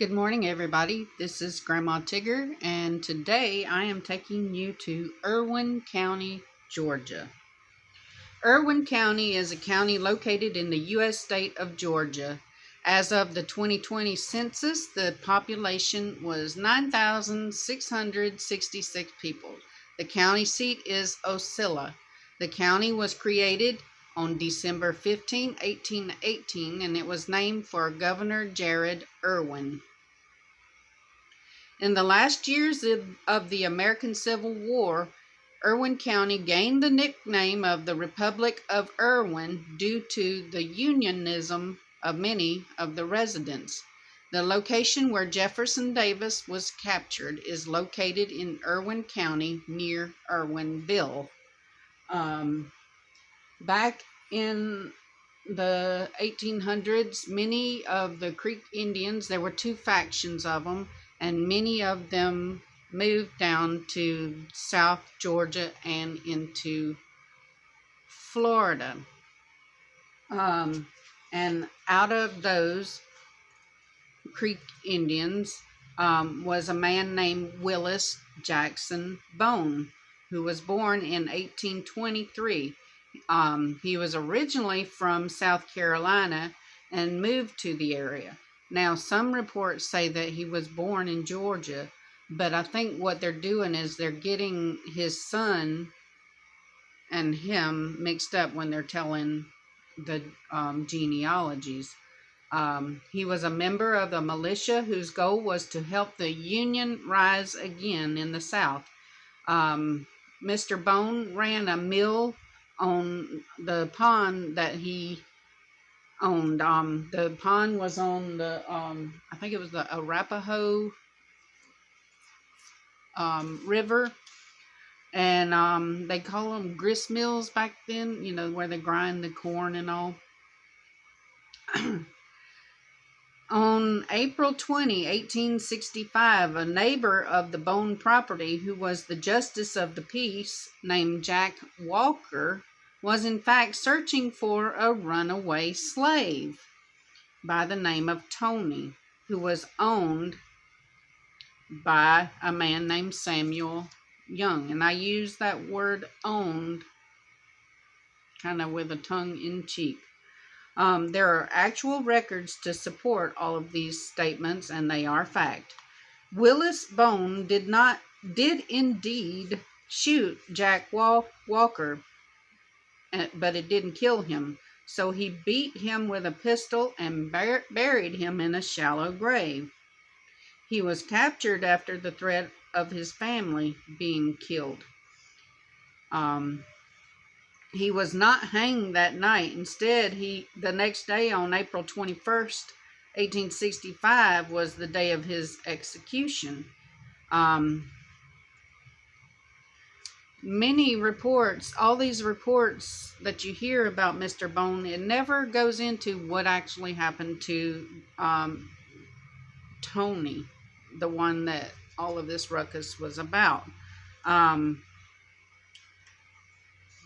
Good morning, everybody. This is Grandma Tigger, and today I am taking you to Irwin County, Georgia. Irwin County is a county located in the U.S. state of Georgia. As of the 2020 census, the population was 9,666 people. The county seat is Ocilla. The county was created on December 15, 1818, and it was named for Governor Jared Irwin. In the last years of the American Civil War, Irwin County gained the nickname of the Republic of Irwin due to the unionism of many of the residents. The location where Jefferson Davis was captured is located in Irwin County near Irwinville. Back in the 1800s, many of the Creek Indians, there were two factions of them, and many of them moved down to South Georgia and into Florida. And out of those Creek Indians was a man named Willis Jackson Bone, who was born in 1823. He was originally from South Carolina and moved to the area. Now, some reports say that he was born in Georgia, but I think what they're doing is they're getting his son and him mixed up when they're telling the genealogies. He was a member of the militia whose goal was to help the Union rise again in the South. Mr. Bone ran a mill on the pond that he owned. The pond was on the, I think it was the Arapahoe River, and they call them grist mills back then, you know, where they grind the corn and all. On April 20, 1865, a neighbor of the Bone property, who was the justice of the peace, named Jack Walker, was in fact searching for a runaway slave by the name of Tony, who was owned by a man named Samuel Young. And I use that word owned kind of with a tongue in cheek. There are actual records to support all of these statements, and they are fact. Willis Bone did indeed shoot Jack Walker, but it didn't kill him. So he beat him with a pistol and buried him in a shallow grave. He was captured after the threat of his family being killed. He was not hanged that night. Instead, the next day on April 21st, 1865, was the day of his execution. Many reports, all these reports that you hear about Mr. Bone, it never goes into what actually happened to Tony, the one that all of this ruckus was about.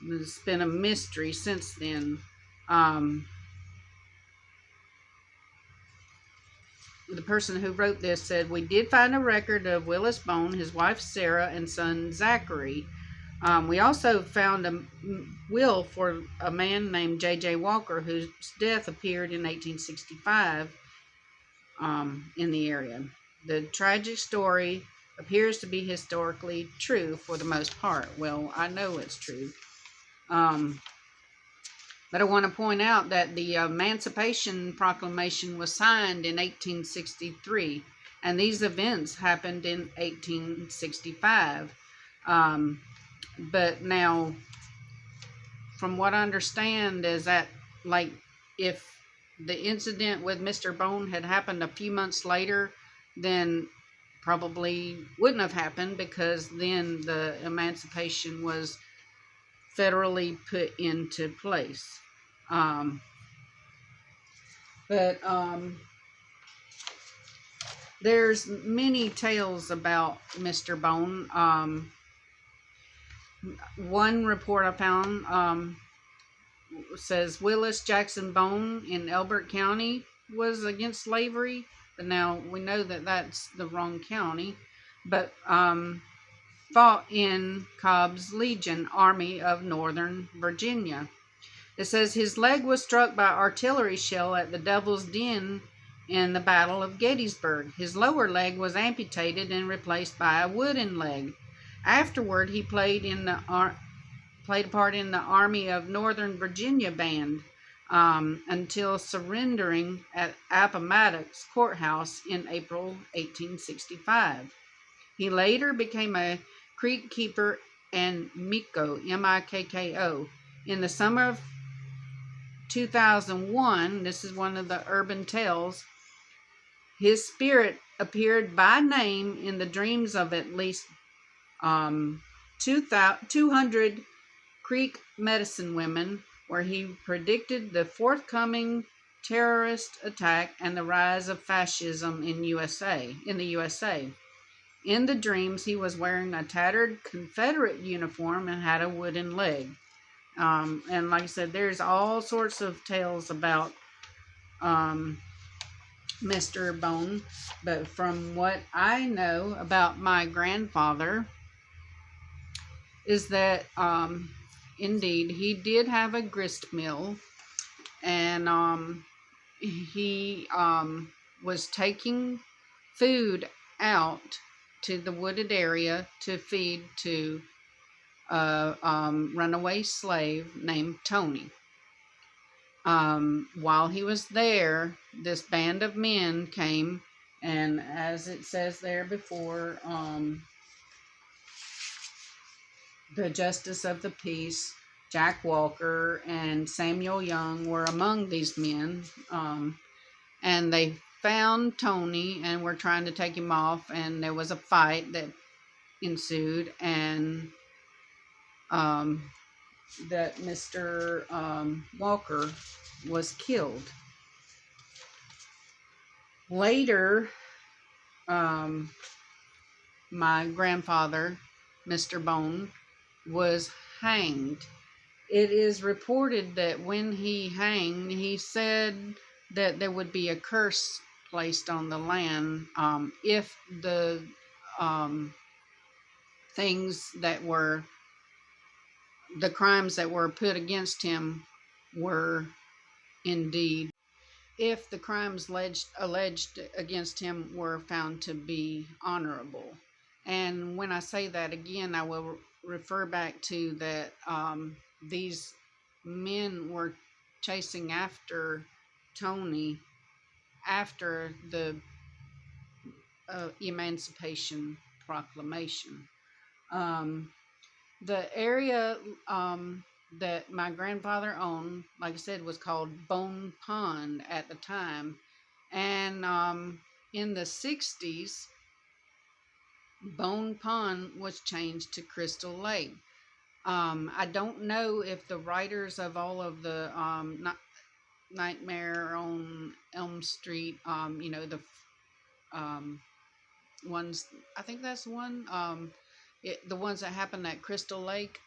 It's been a mystery since then. The person who wrote this said, "We did find a record of Willis Bone, his wife Sarah, and son Zachary. We also found a will for a man named J.J. Walker, whose death appeared in 1865 in the area. The tragic story appears to be historically true for the most part." Well, I know it's true. But I want to point out that the Emancipation Proclamation was signed in 1863, and these events happened in 1865. But now, from what I understand, is that, like, if the incident with Mr. Bone had happened a few months later, then probably wouldn't have happened, because then the emancipation was federally put into place. There's many tales about Mr. Bone. One report I found says Willis Jackson Bone in Elbert County was against slavery. But now we know that that's the wrong county. But fought in Cobb's Legion Army of Northern Virginia. It says his leg was struck by artillery shell at the Devil's Den in the Battle of Gettysburg. His lower leg was amputated and replaced by a wooden leg. Afterward, he played a part in the Army of Northern Virginia band until surrendering at Appomattox Courthouse in April 1865. He later became a creek keeper and Mikko, Mikko. In the summer of 2001, this is one of the urban tales, his spirit appeared by name in the dreams of at least 200 Creek medicine women, where he predicted the forthcoming terrorist attack and the rise of fascism in the USA. In the dreams, he was wearing a tattered Confederate uniform and had a wooden leg. And like I said, there's all sorts of tales about Mr. Bone, but from what I know about my grandfather is that indeed he did have a grist mill, and he was taking food out to the wooded area to feed to a runaway slave named Tony. While he was there, this band of men came, and as it says there before, the Justice of the Peace, Jack Walker, and Samuel Young were among these men, and they found Tony and were trying to take him off, and there was a fight that ensued, and that Mr. Walker was killed. Later, my grandfather, Mr. Bone, was hanged. It is reported that when he hanged, he said that there would be a curse placed on the land if the things that were the crimes that were put against him were indeed, if the crimes alleged against him were found to be honorable. And when I say that again, I will refer back to that these men were chasing after Tony after the Emancipation Proclamation. The area that my grandfather owned, like I said, was called Bone Pond at the time. And in the 60s, Bone Pond was changed to Crystal Lake. I don't know if the writers of all of the Nightmare on Elm Street, the ones, I think that's one, the ones that happened at Crystal Lake.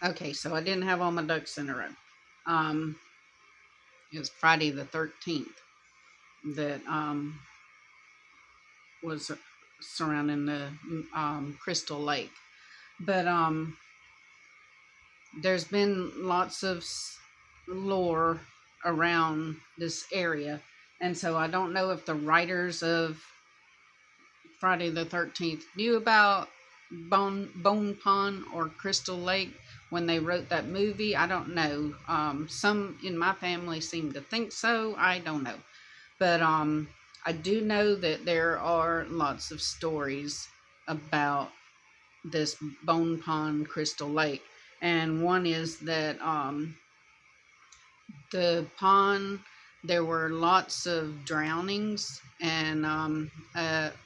Okay, so I didn't have all my ducks in a row. It was Friday the 13th that was surrounding the Crystal Lake. But there's been lots of lore around this area, and so I don't know if the writers of Friday the 13th knew about Bone Pond or Crystal Lake when they wrote that movie. I don't know. Some in my family seem to think so. I don't know. But I do know that there are lots of stories about this Bone Pond Crystal Lake. And one is that the pond, there were lots of drownings, and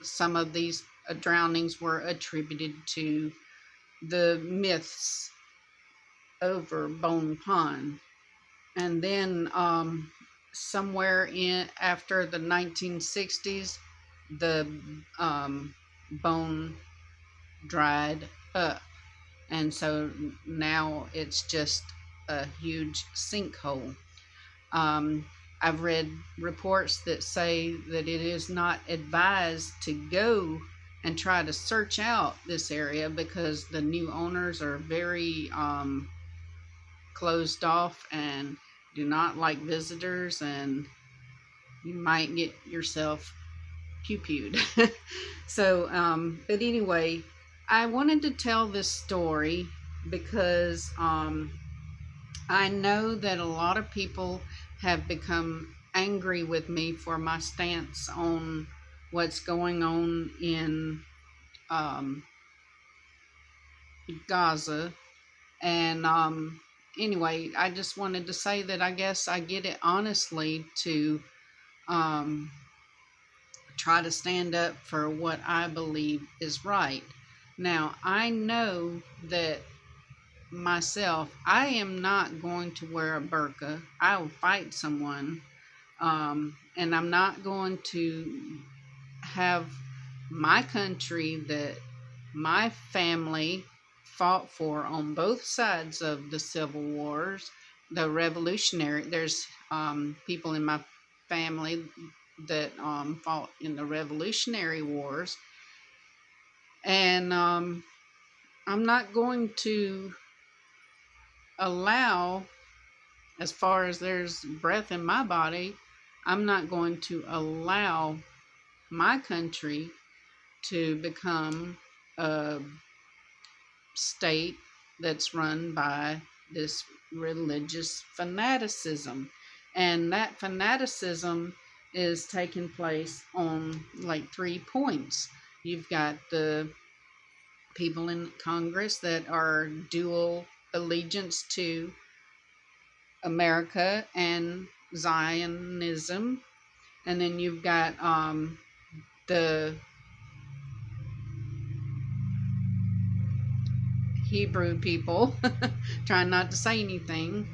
some of these drownings were attributed to the myths over Bone Pond. And then somewhere in after the 1960s, the bone dried up, and so now it's just a huge sinkhole. I've read reports that say that it is not advised to go and try to search out this area because the new owners are very closed off and do not like visitors, and you might get yourself pew-pewed. So, but anyway, I wanted to tell this story because I know that a lot of people have become angry with me for my stance on what's going on in um, Gaza. And anyway, I just wanted to say that I guess I get it honestly to um, try to stand up for what I believe is right. Now, I know that myself, I am not going to wear a burqa. I will fight someone, and I'm not going to have my country that my family fought for on both sides of the civil wars, the revolutionary. There's people in my family that fought in the revolutionary wars, and I'm not going to allow, as far as there's breath in my body, I'm not going to allow my country to become a state that's run by this religious fanaticism. And that fanaticism is taking place on like 3 points. You've got the people in Congress that are dual allegiance to America and Zionism. And then you've got the Hebrew people trying not to say anything.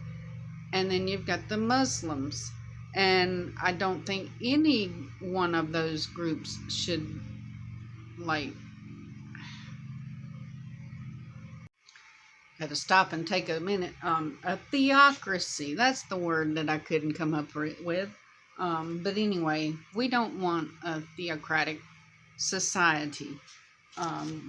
And then you've got the Muslims. And I don't think any one of those groups should, like, had to stop and take a minute. A theocracy, that's the word that I couldn't come up with. But anyway, we don't want a theocratic society.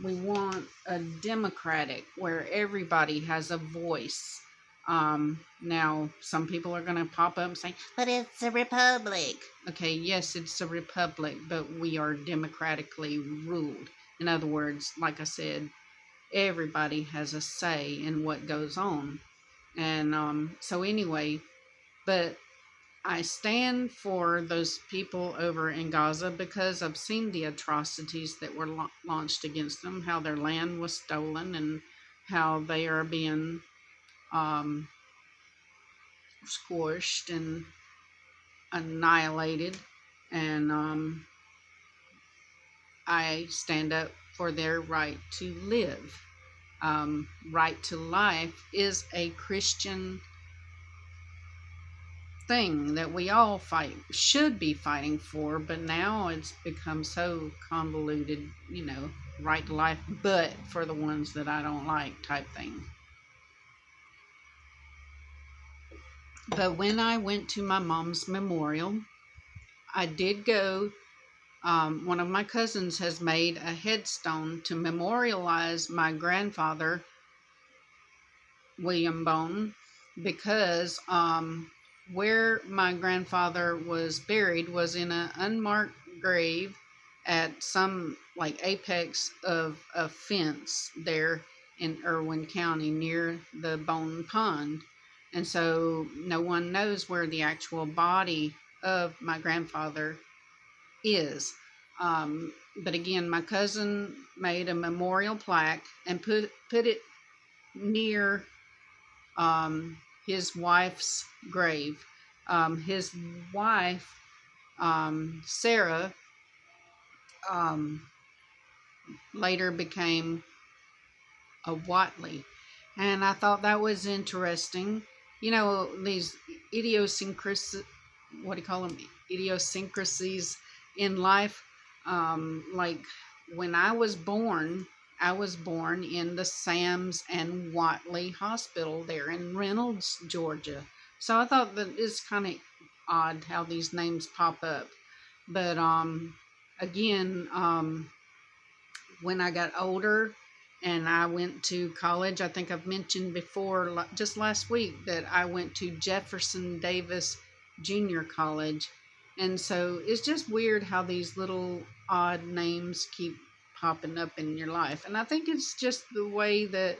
We want a democratic where everybody has a voice. Now, some people are going to pop up and say, but it's a republic. Okay, yes, it's a republic, but we are democratically ruled. In other words, like I said, everybody has a say in what goes on. And so anyway, but I stand for those people over in Gaza because I've seen the atrocities that were launched against them, how their land was stolen, and how they are being squished and annihilated. And I stand up for their right to live. Right to life is a Christian thing that we all should be fighting for, but now it's become so convoluted, right to life, but for the ones that I don't like type thing. But when I went to my mom's memorial, I did go. One of my cousins has made a headstone to memorialize my grandfather, William Bone, because where my grandfather was buried was in an unmarked grave at some like apex of a fence there in Irwin County near the Bone Pond. And so no one knows where the actual body of my grandfather is. But again, my cousin made a memorial plaque and put it near his wife's grave. His wife, Sarah, later became a Watley. And I thought that was interesting. These idiosyncrasies, what do you call them? Idiosyncrasies in life. Like when I was born in the Sams and Watley Hospital there in Reynolds, Georgia. So I thought that it's kind of odd how these names pop up. But again, when I got older and I went to college, I think I've mentioned before, just last week, that I went to Jefferson Davis Junior College. And so it's just weird how these little odd names keep popping up in your life. And I think it's just the way that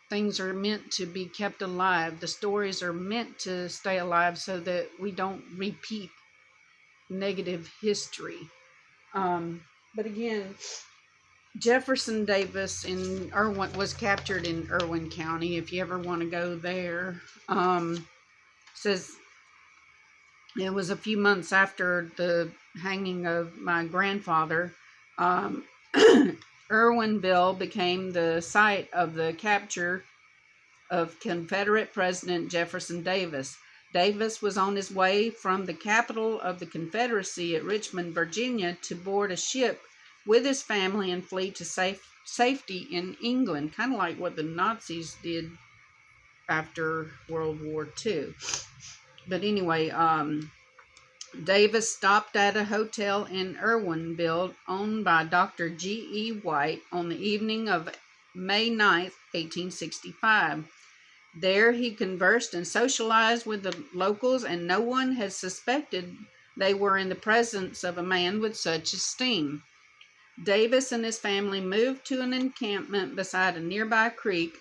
things are meant to be kept alive. The stories are meant to stay alive so that we don't repeat negative history. But again, Jefferson Davis in Irwin was captured in Irwin County. If you ever want to go there, says it was a few months after the hanging of my grandfather. Irwinville became the site of the capture of Confederate President Jefferson Davis. Davis was on his way from the capital of the Confederacy at Richmond, Virginia, to board a ship with his family and flee to safety in England, kind of like what the Nazis did after World War II. But anyway, Davis stopped at a hotel in Irwinville owned by Dr. G.E. White on the evening of May 9th, 1865. There he conversed and socialized with the locals, and no one had suspected they were in the presence of a man with such esteem. Davis and his family moved to an encampment beside a nearby creek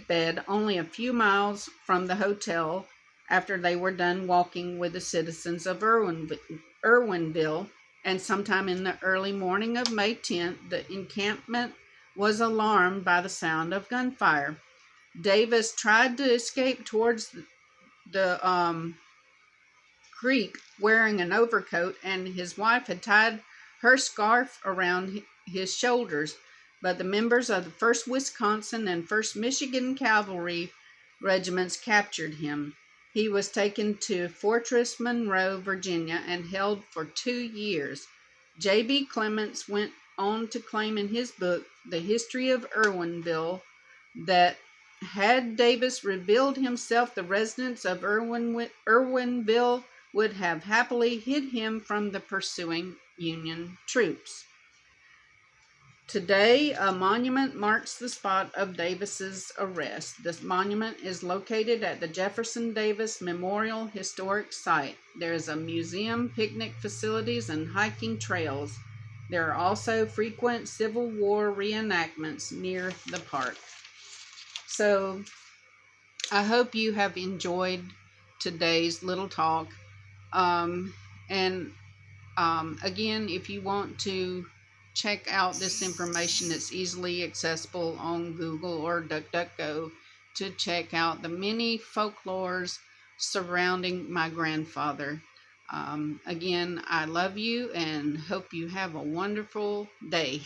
bed only a few miles from the hotel after they were done walking with the citizens of Irwinville, and sometime in the early morning of May 10th, the encampment was alarmed by the sound of gunfire. Davis tried to escape towards the creek wearing an overcoat, and his wife had tied her scarf around his shoulders, but the members of the 1st Wisconsin and 1st Michigan Cavalry regiments captured him. He was taken to Fortress Monroe, Virginia, and held for 2 years. J.B. Clements went on to claim in his book, The History of Irwinville, that had Davis revealed himself, the residents of Irwinville would have happily hid him from the pursuing Union troops. Today, a monument marks the spot of Davis's arrest. This monument is located at the Jefferson Davis Memorial Historic Site. There is a museum, picnic facilities, and hiking trails. There are also frequent Civil War reenactments near the park. So, I hope you have enjoyed today's little talk. Again, if you want to check out this information, it's easily accessible on Google or DuckDuckGo to check out the many folklores surrounding my grandfather. Again, I love you and hope you have a wonderful day.